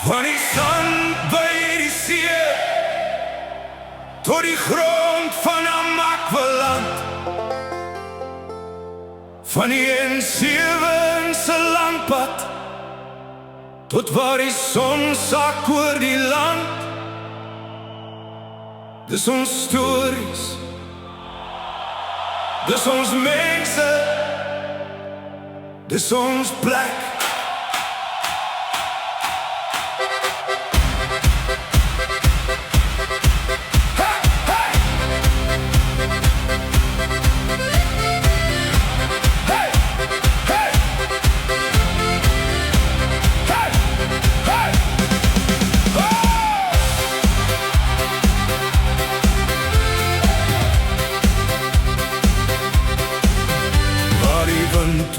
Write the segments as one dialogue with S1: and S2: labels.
S1: Van die sand by die see tot die grond van Amakwaland, van die N7 se langpad tot waar die son sak oor die land. Dis ons stories, dis ons mense, dis ons plek.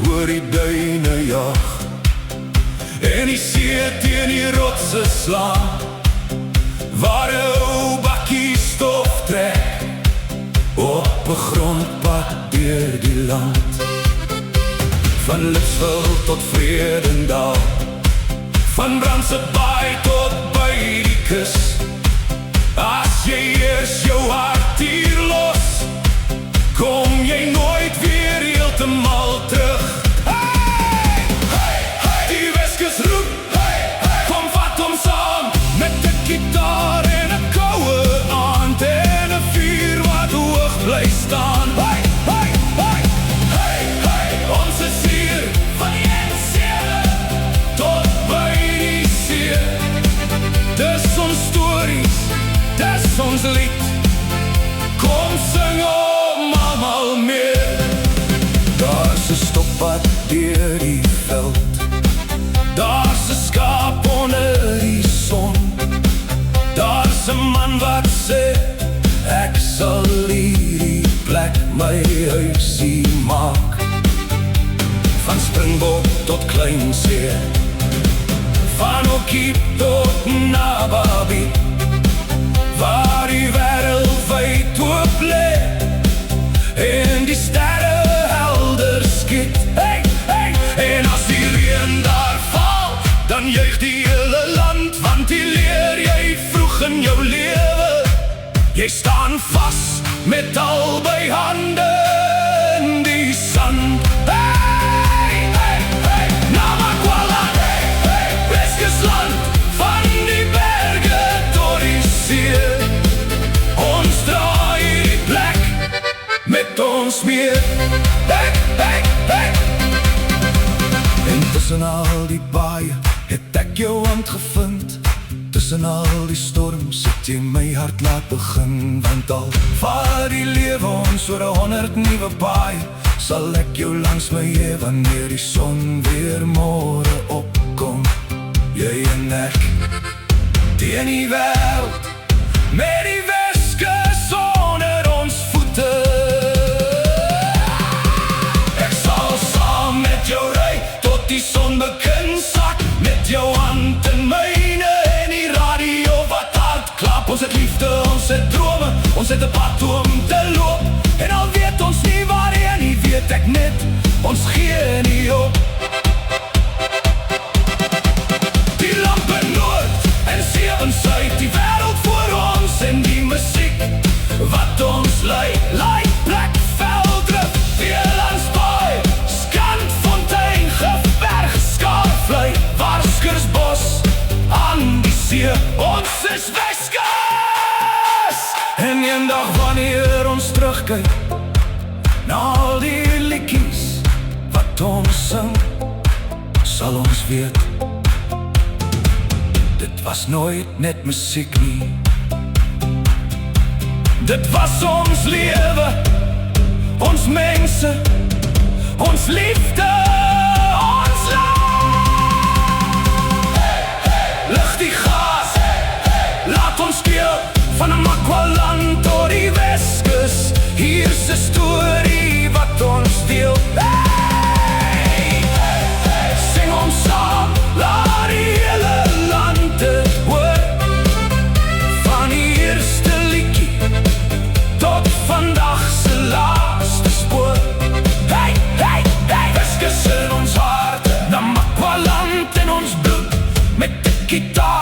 S1: Oor die duine jag en die see teen die rotse slaan, waar 'n ou bakkie stof trek op 'n grondpad deur die land. Van Lipsville tot Vredendal, van Brandsebaai tot by die kus. As jy eers jou hart hier los, kom jy nooit weer heeltemal terug. Gitaar en 'n koue aand en 'n vuur wat hoog bly staan. Hey, hey, hey, hey, hey. Ons is hier van die N7 tot by die see. Dis ons stories, dis ons lied. Kom sing om almal mee. Daar's 'n stoppad deur die veld, daar's 'n skaap onder die son. Daar's 'n man wat sê, ek sal hierdie plek my huisie maak. Van Springbok tot Kleinsee, van Okiep tot Nababi, waar die wêreld wyd oop lê en die sterre helder skiet. Hey, hey. En as die reën daar val, dan juig die hele land, want die leer jy in jou lewe. Jy staan vas met albei hande in die sand. Hey, hey, hey, Namakwaland, hey, hey, Weskusland, van die berge tot die see. Ons dra hierdie plek met ons mee. Hey, hey, hey. En tussen al die baie het ek jou hand gevind. Tussen al die storms het jy my hart laat begin. Want al vaar die lewe ons oor 100 nuwe paai, sal ek jou langs my hê wanneer die son weer môre opkom. Jy en ek teen die wêreld, met die Weskus onder ons voete. Ek sal saam met jou ry tot die son begin sak, met jou hand in myne. Ons het liefde, ons het drome, ons het 'n pad om te loop. En al weet ons nie waarheen nie, weet ek net, ons gee nie op. Die lampe noord en 7 suid, die wêreld voor ons en die musiek wat ons lei. Lei, plek, Veldrif, Veelandsbaai, Skantfontein, Geberg, Skarvlei, Warskersbos, aan die see. Ons is Weskus. En eendag wanneer ons terugkyk na al die liedjies wat ons sing, sal ons weet, dit was nooit net musiek nie. Dit was ons lewe, ons mense, ons liefde, ons land. Hey, hey. Lig die gas, hey, hey. Laat ons keel van Amakwaland tot die Weskus. Hier's 'n storie wat ons deel. Hey, hey, hey. Sing ons saam, laat die hele land dit hoor. Van die eerste liedjie tot vandag se laaste spoor. Hey, hey, hey. Weskus in ons harte, Amakwaland in ons bloed, met die gitaar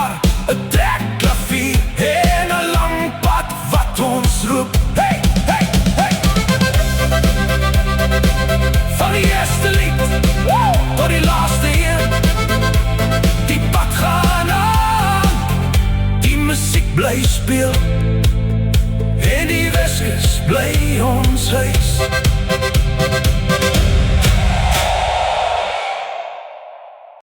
S1: roep, hey, hey, hey. Van die eerste lied tot die laaste